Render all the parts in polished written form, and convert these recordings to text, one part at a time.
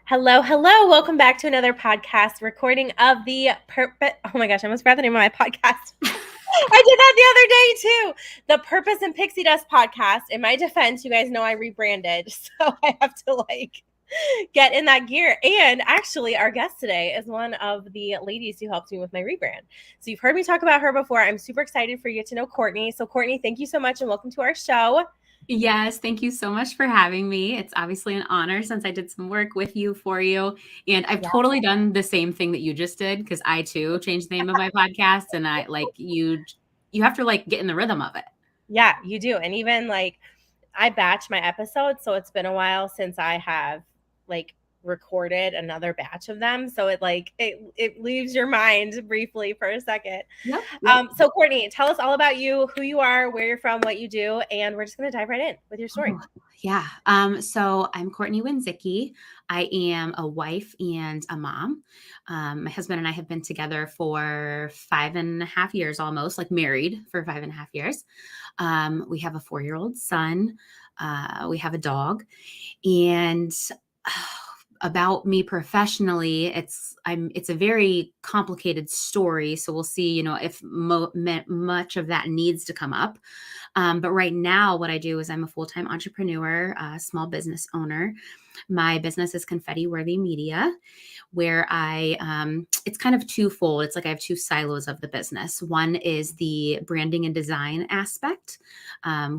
Hello, hello. Welcome back to another podcast recording of the Purpose. Oh my gosh, I almost forgot the name of my podcast. I did that the other day too. The Purpose and Pixie Dust podcast. In my defense, you guys know I rebranded, so I have to get in that gear. And actually, our guest today is one of the ladies who helped me with my rebrand. So you've heard me talk about her before. I'm super excited for you to know Courtney. So Courtney, thank you so much and welcome to our show. Yes, thank you so much for having me. It's obviously an honor since I did some work with you for you. And I've totally done the same thing that you just did because I too changed the name of my podcast and I you have to get in the rhythm of it. Yeah, you do. And even I batch my episodes, so it's been a while since I have recorded another batch of them. So it leaves your mind briefly for a second. Yep. So Courtney, tell us all about you, who you are, where you're from, what you do, and we're just going to dive right in with your story. Yeah. So I'm Courtney Wendzicki. I am a wife and a mom. My husband and I have been together for 5.5 years, almost married for 5.5 years. We have a 4-year-old son. We have a dog, and about me professionally, it's a very complicated story. So we'll see, if much of that needs to come up. But right now, what I do is I'm a full-time entrepreneur, small business owner. My business is Confetti Media, where it's kind of twofold. It's I have two silos of the business. One is the branding and design aspect,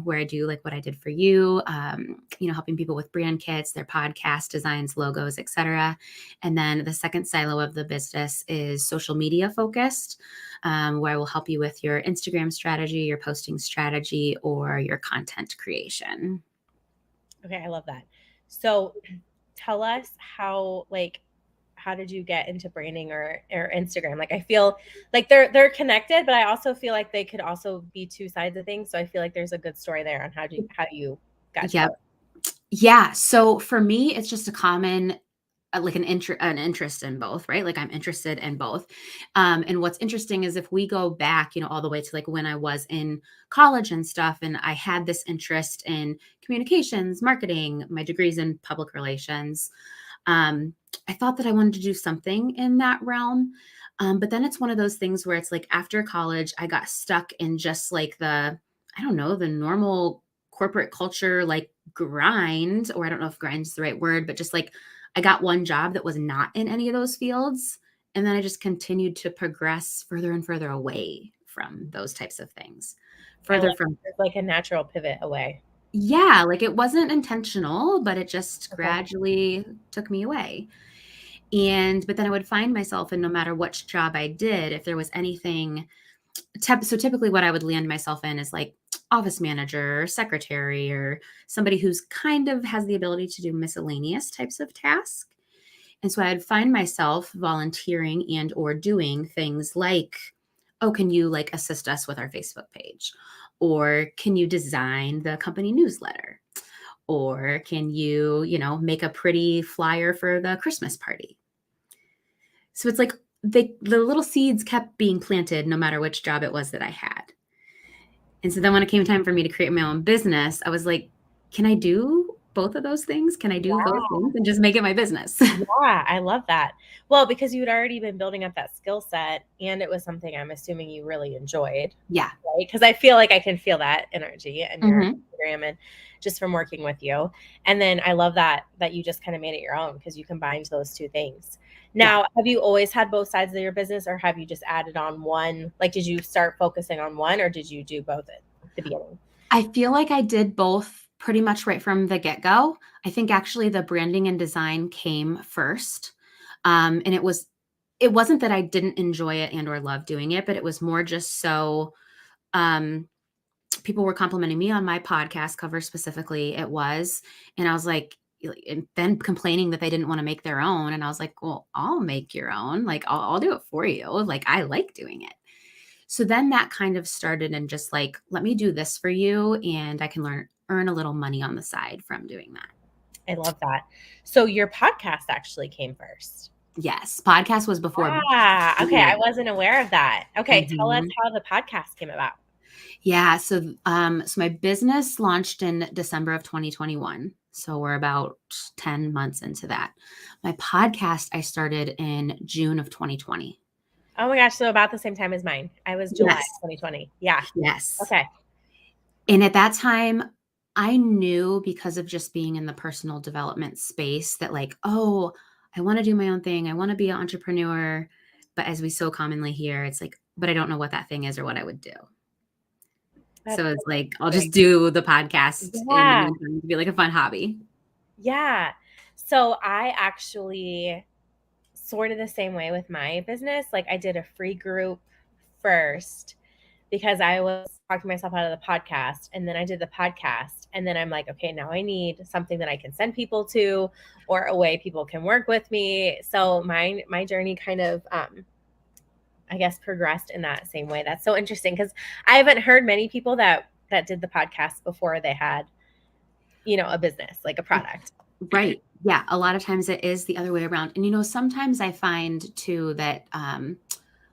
where I do what I did for you, helping people with brand kits, their podcast designs, logos, etc. And then the second silo of the business is social media focused, where I will help you with your Instagram strategy, your posting strategy, or your content creation. Okay, I love that. So tell us how did you get into branding or Instagram? I feel they're connected, but I also feel like they could also be two sides of things. So I feel like there's a good story there on how you got to it. Yeah. So for me, it's just a common an interest in both, right? I'm interested in both. And what's interesting is if we go back, all the way to when I was in college and stuff, and I had this interest in communications, marketing, my degrees in public relations. I thought that I wanted to do something in that realm. But then it's one of those things where it's after college, I got stuck in just the normal corporate culture, grind, or I don't know if grind is the right word, but just I got one job that was not in any of those fields. And then I just continued to progress further and further away from those types of things. Further from a natural pivot away. Yeah, it wasn't intentional, but it just gradually took me away. But then I would find myself in no matter which job I did, if there was anything. So typically what I would land myself in is office manager, or secretary, or somebody who's kind of has the ability to do miscellaneous types of tasks. And so I'd find myself volunteering and or doing things oh, can you assist us with our Facebook page? Or can you design the company newsletter? Or can you, make a pretty flyer for the Christmas party? So it's the little seeds kept being planted no matter which job it was that I had. And so then when it came time for me to create my own business, I was like, can I do both of those things? Can I do both things and just make it my business? Yeah, I love that. Well, because you'd already been building up that skill set and it was something I'm assuming you really enjoyed. Yeah. Right? Because I feel like I can feel that energy in your Instagram and just from working with you. And then I love that you just kind of made it your own because you combined those two things. Now, have you always had both sides of your business or have you just added on one? Did you start focusing on one or did you do both at the beginning? I feel like I did both pretty much right from the get-go. I think actually the branding and design came first. And it wasn't that I didn't enjoy it and or love doing it, but it was more just so people were complimenting me on my podcast cover specifically. It was, and I was and then complaining that they didn't want to make their own. And I was like, well, I'll make your own. I'll do it for you. I like doing it. So then that kind of started and just let me do this for you. And I can earn a little money on the side from doing that. I love that. So your podcast actually came first. Yes. Podcast was before. Okay. I wasn't aware of that. Okay. Tell us how the podcast came about. Yeah. So my business launched in December of 2021. So we're about 10 months into that. My podcast, I started in June of 2020. Oh my gosh. So about the same time as mine. I was July Yes. 2020. Yeah. Yes. Okay. And at that time, I knew because of just being in the personal development space that like, oh, I want to do my own thing. I want to be an entrepreneur. But as we so commonly hear, it's like, but I don't know what that thing is or what I would do. That's So it's like, I'll interesting. just do the podcast in the Yeah. meantime to be like a fun hobby. Yeah. So I actually sort of the same way with my business. Like I did a free group first because I was talking myself out of the podcast, and then I did the podcast, and then I'm like, okay, now I need something that I can send people to or a way people can work with me. So my journey kind of I guess progressed in that same way. That's so interesting because I haven't heard many people that did the podcast before they had, a business, like a product. Right. Yeah. A lot of times it is the other way around. And, sometimes I find too that,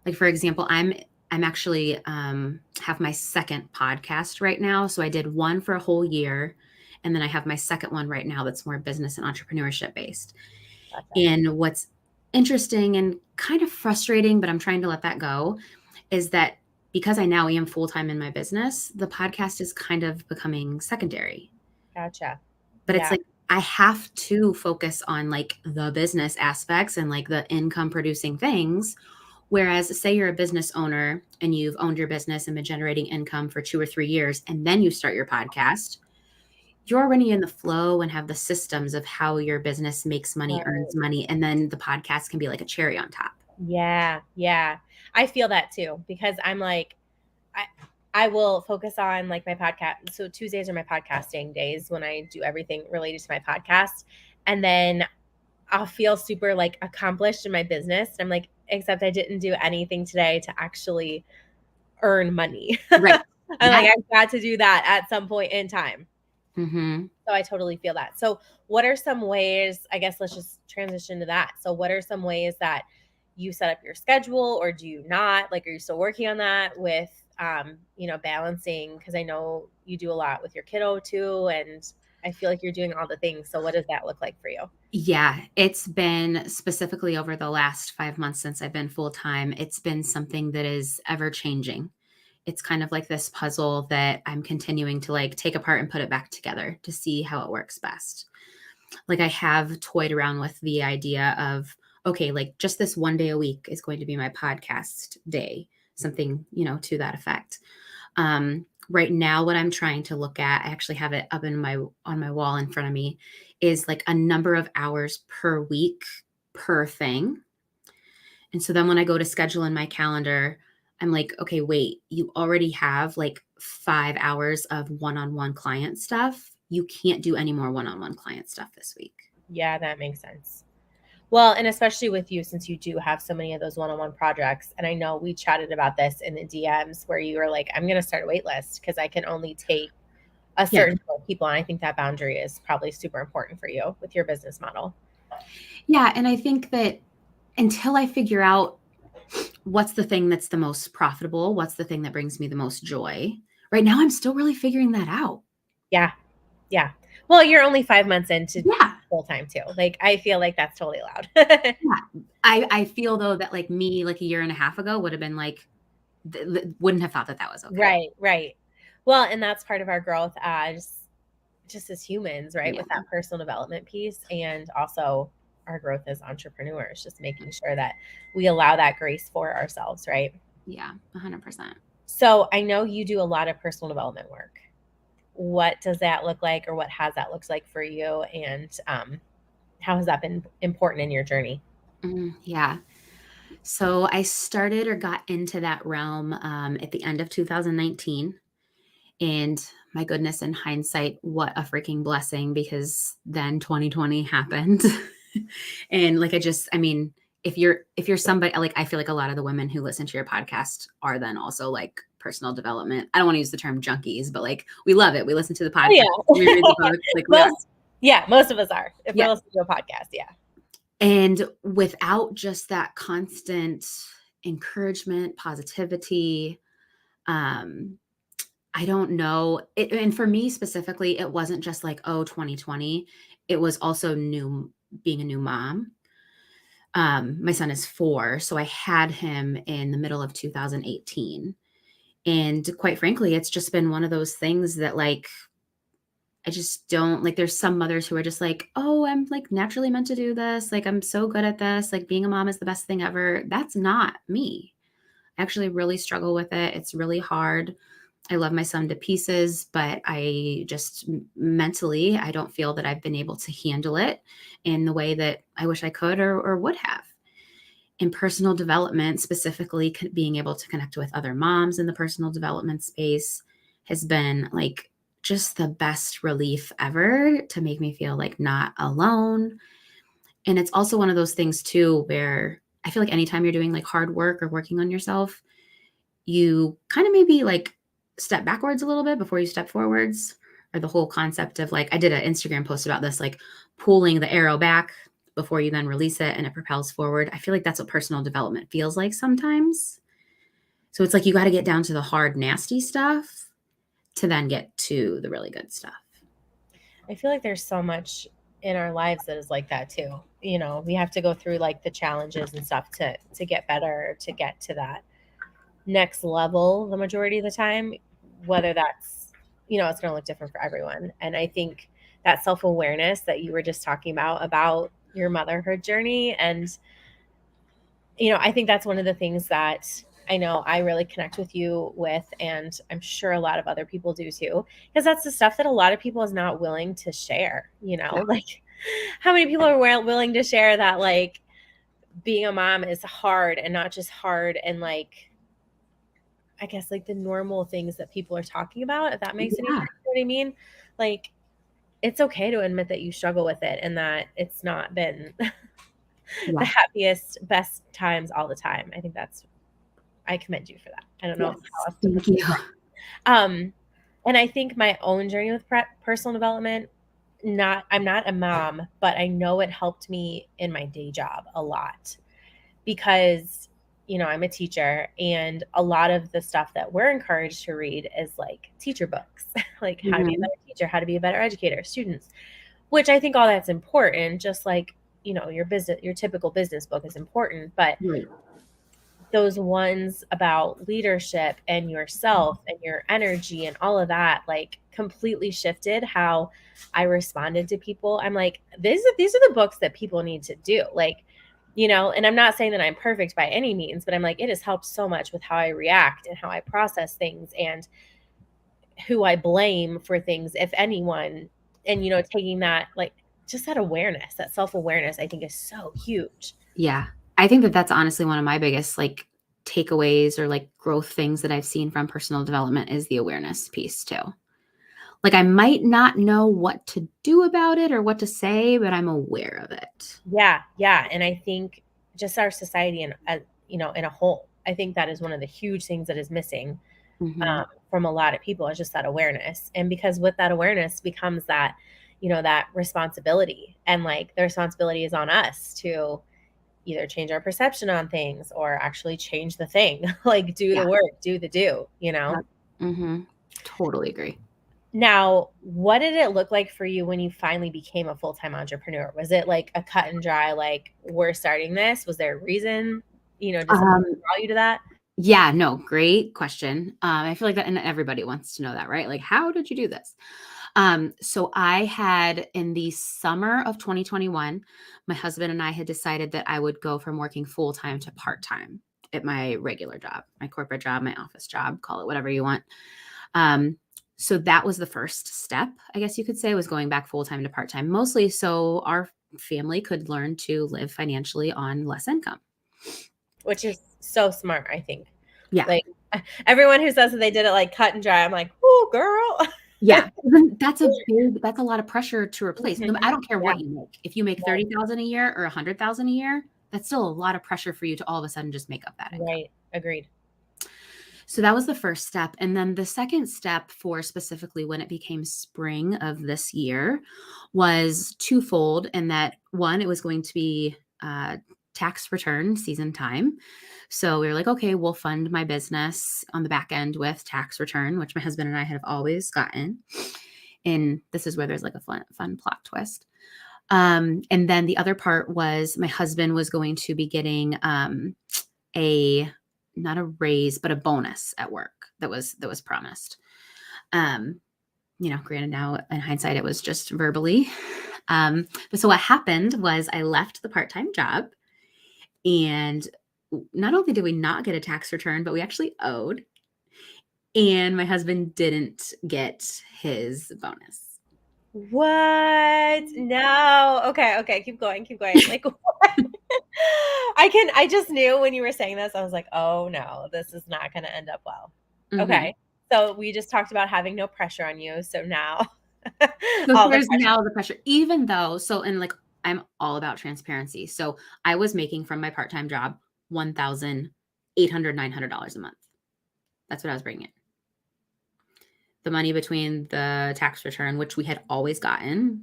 like, for example, I'm actually, have my second podcast right now. So I did one for a whole year. And then I have my second one right now that's more business and entrepreneurship based. Gotcha. And what's interesting and kind of frustrating, but I'm trying to let that go, is that because I now am full-time in my business, the podcast is kind of becoming secondary. Gotcha. But Yeah. it's like I have to focus on like the business aspects and like the income producing things. Whereas say you're a business owner and you've owned your business and been generating income for 2 or 3 years, and then you start your podcast, you're already in the flow and have the systems of how your business makes money, Right. earns money. And then the podcast can be like a cherry on top. Yeah. Yeah. I feel that too, because I'm like, I will focus on like my podcast. So Tuesdays are my podcasting days when I do everything related to my podcast. And then I'll feel super like accomplished in my business. I'm like, except I didn't do anything today to actually earn money. Right. I'm Yeah. like, I've got to do that at some point in time. Mm-hmm. So I totally feel that. So what are some ways, I guess let's just transition to that. So what are some ways that you set up your schedule, or do you not? Like, are you still working on that with, balancing? Because I know you do a lot with your kiddo too. And I feel like you're doing all the things. So what does that look like for you? Yeah, it's been specifically over the last 5 months since I've been full-time. It's been something that is ever changing. It's kind of like this puzzle that I'm continuing to like take apart and put it back together to see how it works best. Like I have toyed around with the idea of, okay, like just this one day a week is going to be my podcast day, something, to that effect. Right now, what I'm trying to look at, I actually have it up on my wall in front of me, is like a number of hours per week per thing. And so then when I go to schedule in my calendar, I'm like, okay, wait, you already have like 5 hours of one-on-one client stuff. You can't do any more one-on-one client stuff this week. Yeah, that makes sense. Well, and especially with you, since you do have so many of those one-on-one projects. And I know we chatted about this in the DMs where you were like, I'm going to start a wait list because I can only take a certain number of people. And I think that boundary is probably super important for you with your business model. Yeah. And I think that until I figure out what's the thing that's the most profitable, what's the thing that brings me the most joy, right now I'm still really figuring that out. Yeah. Yeah. Well, you're only 5 months into Yeah. full time too. Like, I feel like that's totally allowed. Yeah. I feel though that like me, like a year and a half ago would have been like, wouldn't have thought that was okay. Right. Right. Well, and that's part of our growth as just as humans, right? Yeah. With that personal development piece, and also our growth as entrepreneurs, just making sure that we allow that grace for ourselves, right? Yeah, 100%. So I know you do a lot of personal development work. What does that look like, or what has that looked like for you? And how has that been important in your journey? Yeah. So I started or got into that realm at the end of 2019. And my goodness, in hindsight, what a freaking blessing, because then 2020 happened. And like, if you're somebody, like, I feel like a lot of the women who listen to your podcast are then also like personal development. I don't want to use the term junkies, but like, we love it. We listen to the podcast. Oh, yeah. We read the books. Like, most of us are. If Yeah. we're listening to a podcast, yeah. And without just that constant encouragement, positivity, I don't know. And for me specifically, it wasn't just like, oh, 2020. It was also being a new mom. My son is 4, so I had him in the middle of 2018. And quite frankly, it's just been one of those things that like, I just don't like, there's some mothers who are just like, oh, I'm like naturally meant to do this. Like, I'm so good at this. Like, being a mom is the best thing ever. That's not me. I actually really struggle with it. It's really hard. I love my son to pieces, but I just mentally, I don't feel that I've been able to handle it in the way that I wish I could or would have. In personal development, specifically being able to connect with other moms in the personal development space has been like just the best relief ever to make me feel like not alone. And it's also one of those things too, where I feel like anytime you're doing like hard work or working on yourself, you kind of maybe like step backwards a little bit before you step forwards, or the whole concept of like, I did an Instagram post about this, like pulling the arrow back before you then release it and it propels forward. I feel like that's what personal development feels like sometimes. So it's like you got to get down to the hard, nasty stuff to then get to the really good stuff. I feel like there's so much in our lives that is like that too. You know, we have to go through like the challenges and stuff to get better, to get to that next level the majority of the time, whether that's, you know, it's going to look different for everyone. And I think that self-awareness that you were just talking about your motherhood journey, and you know, I think that's one of the things that I know I really connect with you with, and I'm sure a lot of other people do too, because that's the stuff that a lot of people is not willing to share, you know, Yeah. like how many people are willing to share that like being a mom is hard, and not just hard and like, I guess like the normal things that people are talking about, if that makes any sense, Yeah. you know what I mean? Like, it's okay to admit that you struggle with it and that it's not been the Yeah. happiest, best times all the time. I think that's, I commend you for that. I don't know Yes. how else to Thank put it. you. Um, and I think my own journey with personal development, I'm not a mom, but I know it helped me in my day job a lot because, you know, I'm a teacher, and a lot of the stuff that we're encouraged to read is like teacher books, like how to be a Mhm. better teacher, how to be a better educator, students, which I think all that's important, just like, you know, your typical business book is important, but Right. those ones about leadership and yourself and your energy and all of that like completely shifted how I responded to people. I'm like, these are the books that people need to do. Like, you know, and I'm not saying that I'm perfect by any means, but I'm like, it has helped so much with how I react and how I process things and who I blame for things, if anyone. And, you know, taking that, like, just that awareness, that self-awareness, I think is so huge. Yeah. I think that that's honestly one of my biggest like takeaways or like growth things that I've seen from personal development is the awareness piece too. Like I might not know what to do about it or what to say, but I'm aware of it. Yeah, yeah, and I think just our society and you know, in a whole, I think that is one of the huge things that is missing Hmm. from a lot of people, is just that awareness. And because with that awareness becomes that, you know, that responsibility, and like the responsibility is on us to either change our perception on things or actually change the thing, like do the Yeah. work, do the do, you know. Yep. Hmm. Totally agree. Now, what did it look like for you when you finally became a full-time entrepreneur? Was it like a cut and dry, like, we're starting this? Was there a reason, you know, did something Um, draw you to that? yeah, no, great question. I feel like that, and everybody wants to know that, right? Like, how did you do this? So I had in the summer of 2021, my husband and I had decided that I would go from working full time to part time at my regular job, my corporate job, my office job, call it whatever you want. Um, so that was the first step, I guess you could say, was going back full time to part time, mostly so our family could learn to live financially on less income. Which is so smart, I think. Yeah. Like, everyone who says that they did it like cut and dry, I'm like, "Ooh, girl." Yeah. Then that's a lot of pressure to replace. No, I Mhm. don't care Yeah, what you make. If you make right, 30,000 a year or 100,000 a year, that's still a lot of pressure for you to all of a sudden just make up that income. right. Agreed. So that was the first step. And then the second step for specifically when it became spring of this year was twofold in that one, it was going to be tax return season time. So we were like, okay, we'll fund my business on the back end with tax return, which my husband and I have always gotten. And this is where there's like a fun plot twist. And then the other part was my husband was going to be getting not a raise, but a bonus at work that was promised. Granted now in hindsight, it was just verbally. But so what happened was I left the part-time job, and not only did we not get a tax return, but we actually owed, and my husband didn't get his bonus. What? No. Okay. Keep going. Like, what? I just knew when you were saying this, I was like, oh no, this is not going to end up well. Mm-hmm. Okay. So we just talked about having no pressure on you. So now so there's now the pressure, even though, and like, I'm all about transparency. So I was making from my part-time job $1,800, $900 a month. That's what I was bringing in. The money between the tax return, which we had always gotten,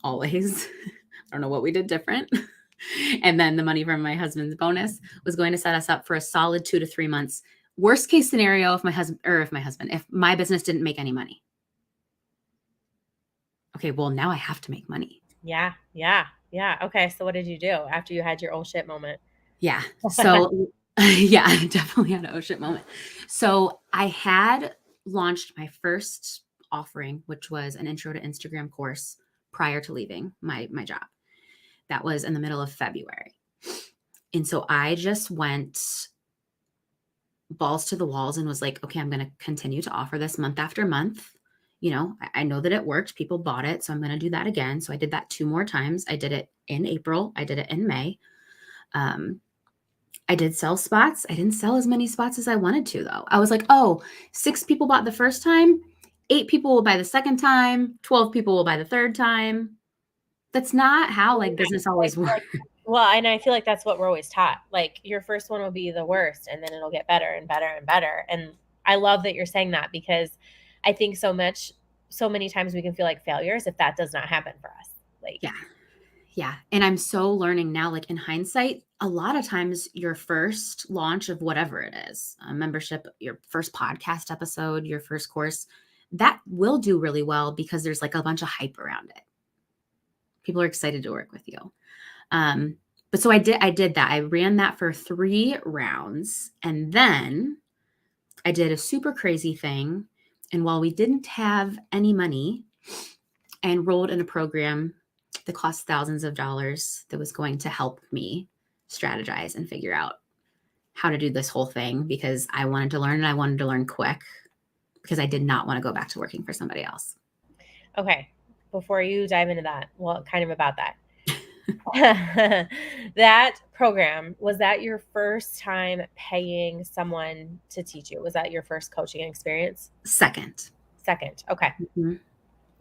always. I don't know what we did different. And then the money from my husband's bonus was going to set us up for a solid 2 to 3 months. Worst case scenario, if my business didn't make any money. Okay, well, now I have to make money. Yeah. Okay, so what did you do after you had your oh shit moment? Yeah. So yeah, I definitely had an oh shit moment. So I had launched my first offering, which was an intro to Instagram course prior to leaving my job. That was in the middle of February. And so I just went balls to the walls and was like, okay, I'm going to continue to offer this month after month. I know that it worked. People bought it. So I'm going to do that again. So I did that 2 more times. I did it in April. I did it in May. I did sell spots. I didn't sell as many spots as I wanted to, though. I was like, 6 people bought the first time. 8 people will buy the second time. 12 people will buy the third time. That's not how business always works. Well, and I feel like that's what we're always taught. Like your first one will be the worst, and then it'll get better and better and better. And I love that you're saying that, because I think so many times we can feel like failures if that does not happen for us. Yeah. And I'm so learning now, in hindsight, a lot of times your first launch of whatever it is, a membership, your first podcast episode, your first course, that will do really well because there's a bunch of hype around it. People are excited to work with you. But so I did that. I ran that for 3 rounds, and then I did a super crazy thing. And while we didn't have any money, I enrolled in a program that cost thousands of dollars that was going to help me strategize and figure out how to do this whole thing, because I wanted to learn, and I wanted to learn quick, because I did not want to go back to working for somebody else. Okay. Before you dive into that, well, kind of about that. That program, was that your first time paying someone to teach you? Was that your first coaching experience? Second. Okay. Mm-hmm.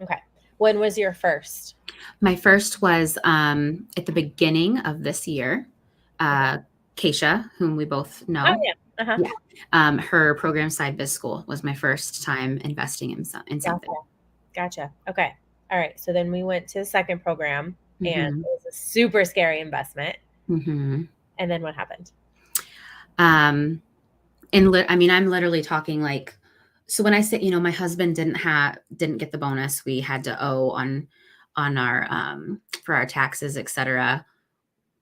Okay. When was your first? My first was at the beginning of this year. Keisha, whom we both know. Oh, yeah. Uh-huh. Yeah. Her program, Side Biz School, was my first time investing in something. Gotcha. Okay. All right. So then we went to the second program, and it was a super scary investment. Mm-hmm. And then what happened? I'm literally talking so when I say, my husband didn't get the bonus, we had to owe on our, for our taxes, et cetera.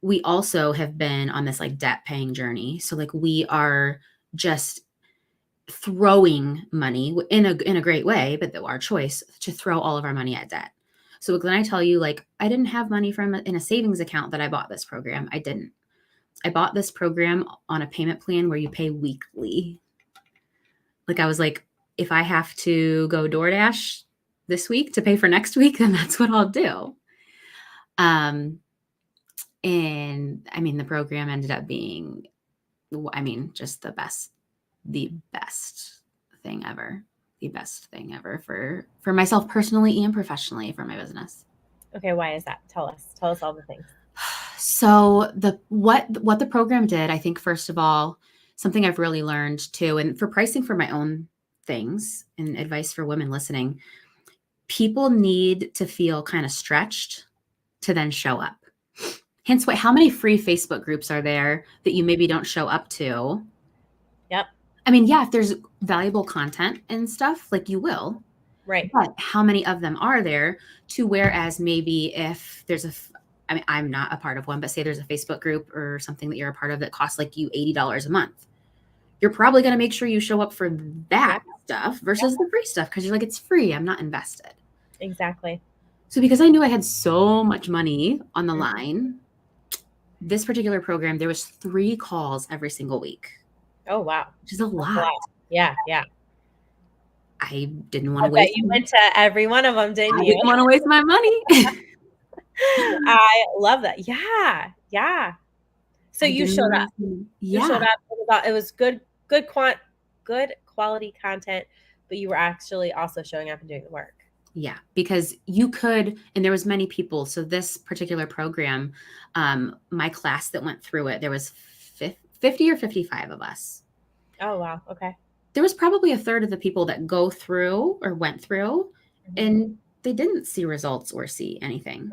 We also have been on this debt paying journey. So we are just throwing money in a great way, but our choice to throw all of our money at debt. So when I tell you, I didn't have money in a savings account that I bought this program. I didn't. I bought this program on a payment plan where you pay weekly. I was like, if I have to go DoorDash this week to pay for next week, then that's what I'll do. And the program ended up being, just the best thing ever. The best thing ever for myself personally and professionally for my business. Okay. Why is that? Tell us all the things. So what the program did, I think, first of all, something I've really learned too, and for pricing for my own things and advice for women listening, people need to feel kind of stretched to then show up. Hence, how many free Facebook groups are there that you maybe don't show up to? Yep. I mean, yeah, if there's valuable content and stuff, like you will. Right. But how many of them are there to whereas maybe if there's I mean, I'm not a part of one, but say there's a Facebook group or something that you're a part of that costs like you $80 a month. You're probably going to make sure you show up for that stuff versus the free stuff because you're like, it's free. I'm not invested. Exactly. So because I knew I had so much money on the line, this particular program, there was 3 calls every single week. Oh, wow. Which is a lot. Yeah. Yeah. I didn't want to waste. You went to every one of them, didn't you? I didn't want to waste my money. I love that. Yeah. Yeah. So you showed up. Yeah. You showed up. It was good quality content, but you were actually also showing up and doing the work. Yeah, because you could, and there was many people. So this particular program, my class that went through it, there was 50 or 55 of us. Oh, wow. Okay. There was probably a third of the people that go through or went through and they didn't see results or see anything.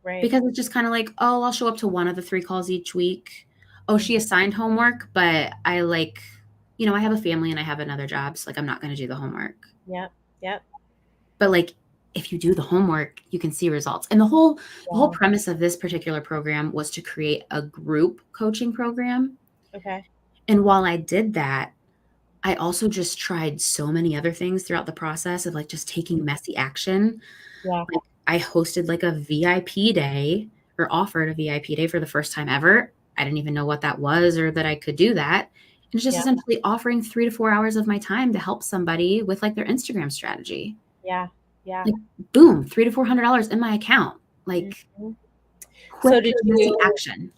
Right. Because it's just kind of like, oh, I'll show up to one of the 3 calls each week. Oh, she assigned homework, but I I have a family and I have another job. So I'm not going to do the homework. Yep. But if you do the homework, you can see results. And the whole premise of this particular program was to create a group coaching program. Okay. And while I did that, I also just tried so many other things throughout the process of just taking messy action. Yeah. I hosted a VIP day or offered a VIP day for the first time ever. I didn't even know what that was or that I could do that. And it's just essentially offering 3 to 4 hours of my time to help somebody with their Instagram strategy. Yeah. Yeah. Boom, $300 to $400 in my account. So did you action?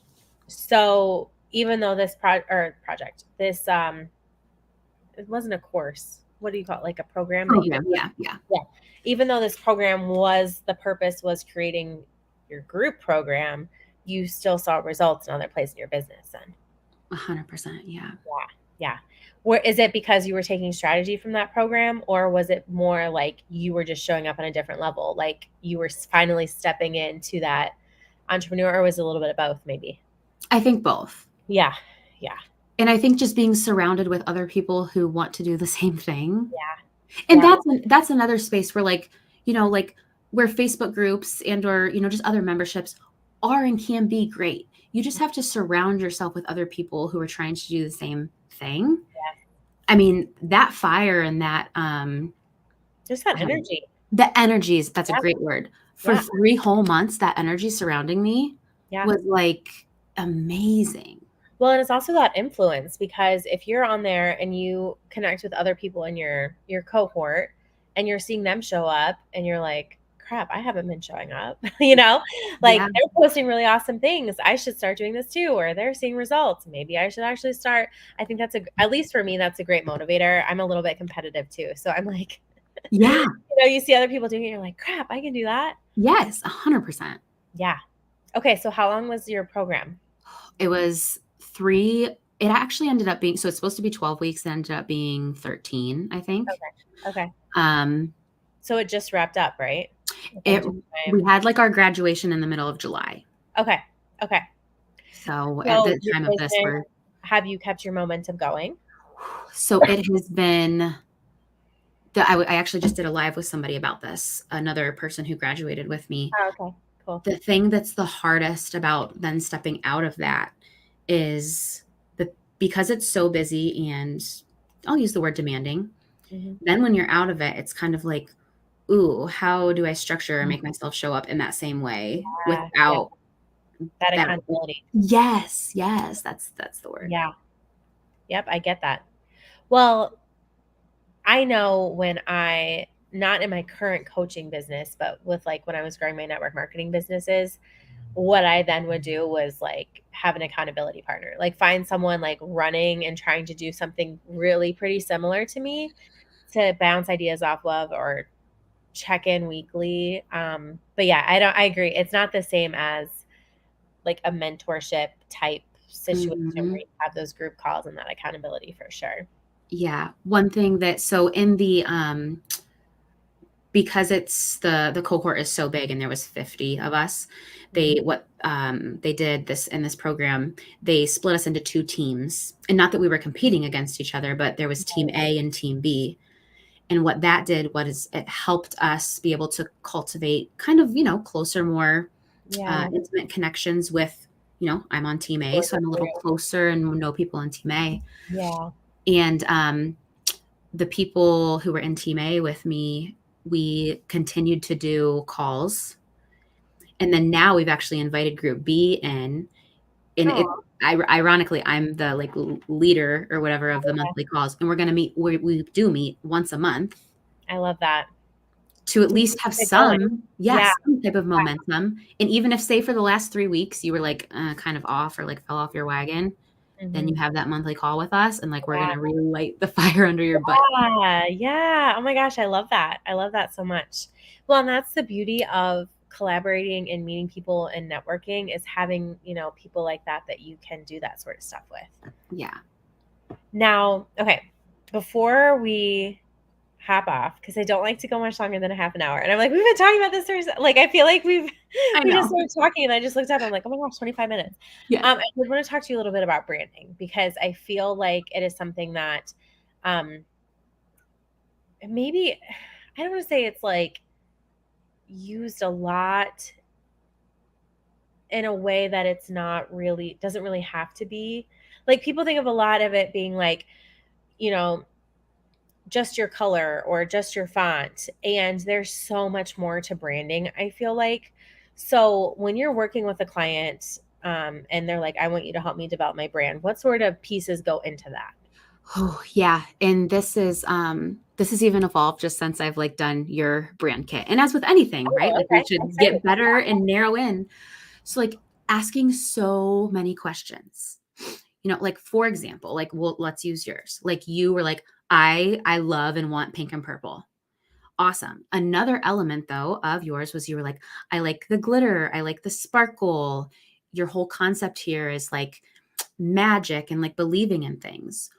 So even though this project, this it wasn't a course. What do you call it? Like a program? Yeah. Even though this program the purpose was creating your group program, you still saw results in other places in your business then. 100%. Yeah. Yeah. Is it because you were taking strategy from that program, or was it more like you were just showing up on a different level? Like you were finally stepping into that entrepreneur, or was it a little bit of both maybe? I think both. Yeah. And I think just being surrounded with other people who want to do the same thing. Yeah. And that's another space where where Facebook groups and or, just other memberships are and can be great. You just have to surround yourself with other people who are trying to do the same thing. Yeah. I mean, that fire and that just that energy. The energies, that's a great word. For 3 whole months, that energy surrounding me was amazing. Well, and it's also that influence, because if you're on there and you connect with other people in your cohort and you're seeing them show up and you're like, crap, I haven't been showing up, they're posting really awesome things. I should start doing this too, or they're seeing results. Maybe I should actually start. I think at least for me, that's a great motivator. I'm a little bit competitive too. So I'm like, yeah, you see other people doing it. You're like, crap, I can do that. Yes. 100%. Yeah. Okay. So how long was your program? It was 3. It actually ended up being, so it's supposed to be 12 weeks. It ended up being 13, I think. Okay. So it just wrapped up, right? We had our graduation in the middle of July. Okay. So at the time of this, have you kept your momentum going? So it has been, I actually just did a live with somebody about this, another person who graduated with me. Oh, okay, cool. The thing that's the hardest about then stepping out of that is because it's so busy and I'll use the word demanding. Mm-hmm. Then when you're out of it, it's kind of like, ooh, how do I structure and make myself show up in that same way without that accountability? Yes, that's the word. Yeah. Yep, I get that. Well, I know when not in my current coaching business, but with when I was growing my network marketing businesses, what I then would do was have an accountability partner, find someone running and trying to do something really pretty similar to me to bounce ideas off of or check in weekly. But yeah, I agree. It's not the same as a mentorship type situation where you have those group calls and that accountability for sure. Yeah. One thing so in the, because it's the cohort is so big and there was 50 of us, they did this in this program, they split us into 2 teams. And not that we were competing against each other, but there was team A and team B. And what that did was it helped us be able to cultivate kind of, closer, more intimate connections with, I'm on team A, so I'm a little closer and know people in team A. Yeah. And the people who were in team A with me, we continued to do calls. And then now we've actually invited group B in. And ironically, I'm the leader or whatever of the monthly calls. And we're going to meet, we do meet once a month. I love that. To at least have some type of momentum. And even if, say, for the last 3 weeks, you were kind of off or fell off your wagon, then you have that monthly call with us and we're going to really light the fire under your butt. Yeah. Oh my gosh. I love that. I love that so much. Well, and that's the beauty of collaborating and meeting people and networking, is having, people like that you can do that sort of stuff with. Yeah. Now, okay, before we hop off, because I don't like to go much longer than a half an hour. And I'm we've been talking about this for, I feel like we just started talking and I just looked up. I'm oh my gosh, 25 minutes. Yeah. I would want to talk to you a little bit about branding, because I feel like it is something that maybe, I don't want to say it's used a lot in a way that it's not really, doesn't really have to be. People think of a lot of it being just your color or just your font. And there's so much more to branding, I feel like. So when you're working with a client and they're I want you to help me develop my brand, what sort of pieces go into that? Oh, yeah. And this is even evolved just since I've done your brand kit. And as with anything, right? We should get better and narrow in. So asking so many questions, for example, let's use yours. You were I love and want pink and purple. Awesome. Another element though of yours was you were I like the glitter. I like the sparkle. Your whole concept here is magic and believing in things.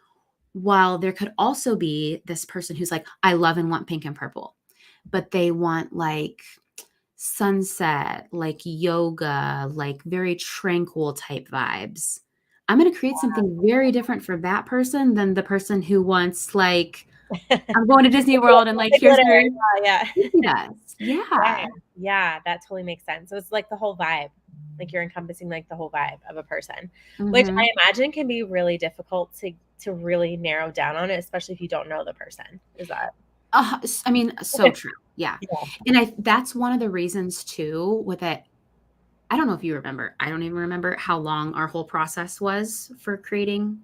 While there could also be this person who's I love and want pink and purple, but they want sunset, yoga, very tranquil type vibes. I'm going to create something very different for that person than the person who wants I'm going to Disney World and here's your yeah, that totally makes sense. So it's the whole vibe. You're encompassing the whole vibe of a person, which I imagine can be really difficult to really narrow down on it, especially if you don't know the person. Is that? I mean, so true. Yeah. And that's one of the reasons too with it. I don't know if you remember. I don't even remember how long our whole process was for creating.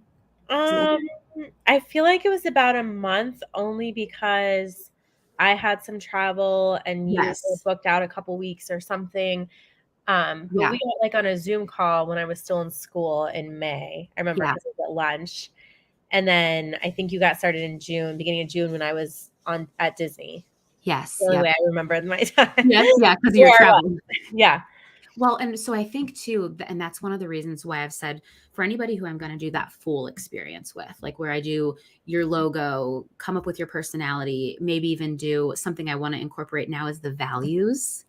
I feel like it was about a month, only because I had some travel and you were booked out a couple weeks or something. But we got on a Zoom call when I was still in school in May. I remember because it was at lunch. And then I think you got started in June, beginning of June, when I was at Disney. Yes. The only way I remember my time. Yes. Yeah. Because of your travel. Yeah. Well, and so I think too, and that's one of the reasons why I've said for anybody who I'm going to do that full experience with, where I do your logo, come up with your personality, maybe even do something I want to incorporate now is the values.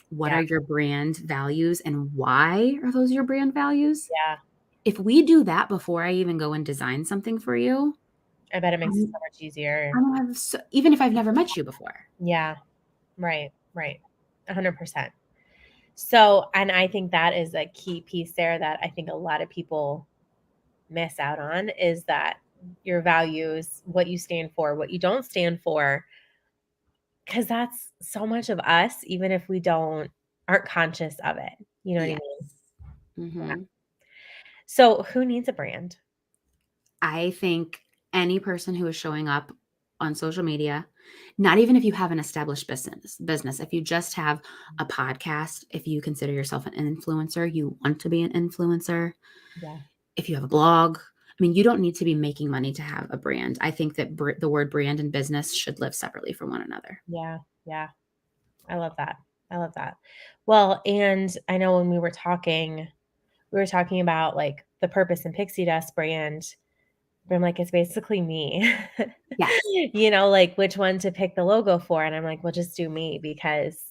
What are your brand values and why are those your brand values? Yeah. If we do that before I even go and design something for you, I bet it makes it so much easier. Even if I've never met you before. Yeah. Right. 100%. So, and I think that is a key piece there that I think a lot of people miss out on, is that your values, what you stand for, what you don't stand for, because that's so much of us, even if we aren't conscious of it. You know what I mean? Mm-hmm. Yeah. So who needs a brand? I think any person who is showing up on social media, not even if you have an established business, if you just have a podcast, if you consider yourself an influencer, you want to be an influencer. Yeah. If you have a blog, I mean, you don't need to be making money to have a brand. I think that the word brand and business should live separately from one another. Yeah. I love that. Well, and I know when we were talking about the Purpose and Pixie Dust brand. But I'm like, it's basically me. Yes. You know, like which one to pick the logo for. And I'm like, well, just do me because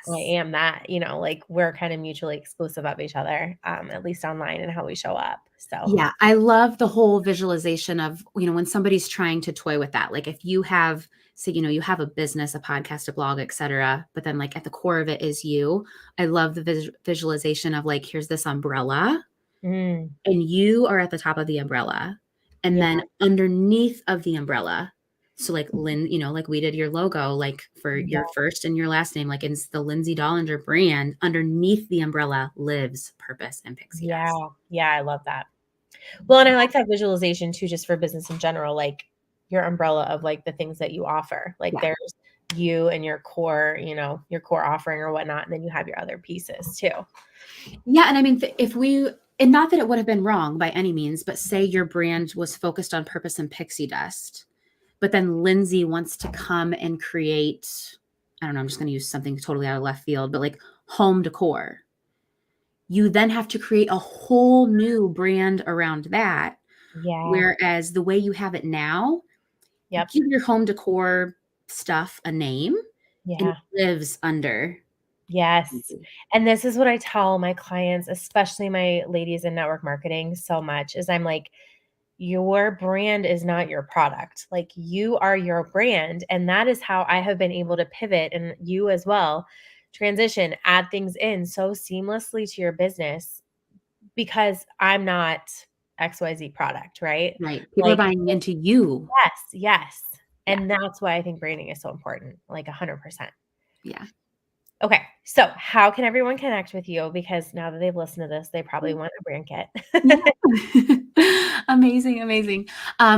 I Yes. am that, you know, like we're kind of mutually exclusive of each other, at least online and how we show up. So Yeah, I love the whole visualization of, when somebody's trying to toy with that. Like if you have, say, you have a business, a podcast, a blog, etc., but then like at the core of it is you. I love the visualization of like, here's this umbrella mm, and you are at the top of the umbrella. And yeah, then underneath of the umbrella, so like like we did your logo, like for yeah, your first and your last name, like it's the Lindsay Dollinger brand, underneath the umbrella lives purpose and pixie yeah, dust. yeah. I love that. Well, and I like that visualization too, just for business in general, like your umbrella of like the things that you offer. Like Yeah. there's you and your core, you know, your core offering or whatnot. And then you have your other pieces too. Yeah. And I mean, and not that it would have been wrong by any means, but say your brand was focused on purpose and pixie dust, but then Lindsay wants to come and create, I don't know, I'm just going to use something totally out of left field, but like home decor. You then have to create a whole new brand around that. Yeah. Whereas the way you have it now, Yep. give your home decor stuff a name and Yeah. it lives under. Yes. And this is what I tell my clients, especially my ladies in network marketing so much is I'm like, your brand is not your product. Like you are your brand. And that is how I have been able to pivot and you as well transition, add things in so seamlessly to your business because I'm not XYZ product, right? Right. People are Like, buying into you. yes, yes. Yeah. And that's why I think branding is so important, like 100%. Yeah. Okay. So, how can everyone connect with you? Because now that they've listened to this, they probably want a brand kit. Yeah. Amazing, amazing.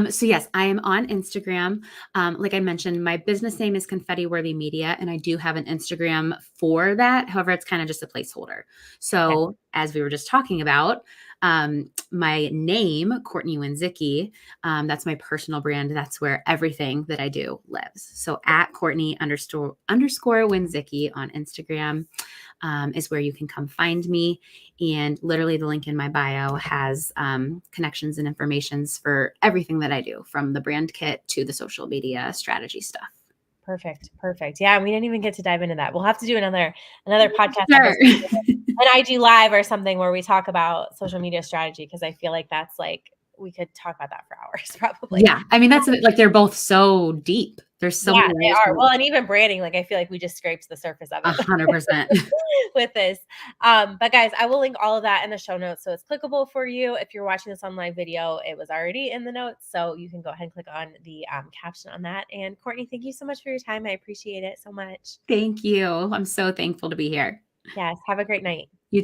So yes, I am on Instagram. Like I mentioned, my business name is Confetti Worthy Media, and I do have an Instagram for that. However, it's kind of just a placeholder. Okay. So as we were just talking about, my name, Courtney Wendzicki, that's my personal brand. That's where everything that I do lives. So at Courtney underscore Wendzicki on Instagram. Is where you can come find me. And literally the link in my bio has connections and informations for everything that I do, from the brand kit to the social media strategy stuff. Perfect. Perfect. Yeah, we didn't even get to dive into that. We'll have to do another podcast Sure. episode, an IG live or something where we talk about social media strategy because I feel like that's like we could talk about that for hours probably. Yeah. I mean, that's like, they're both so deep. There's so Yeah, many they layers are. to Well, and even branding, like I feel like we just scraped the surface of it 100%. with this. But guys, I will link all of that in the show notes. So it's clickable for you. If you're watching this on live video, it was already in the notes. So you can go ahead and click on the caption on that. And Courtney, thank you so much for your time. I appreciate it so much. Thank you. I'm so thankful to be here. Yes. Have a great night.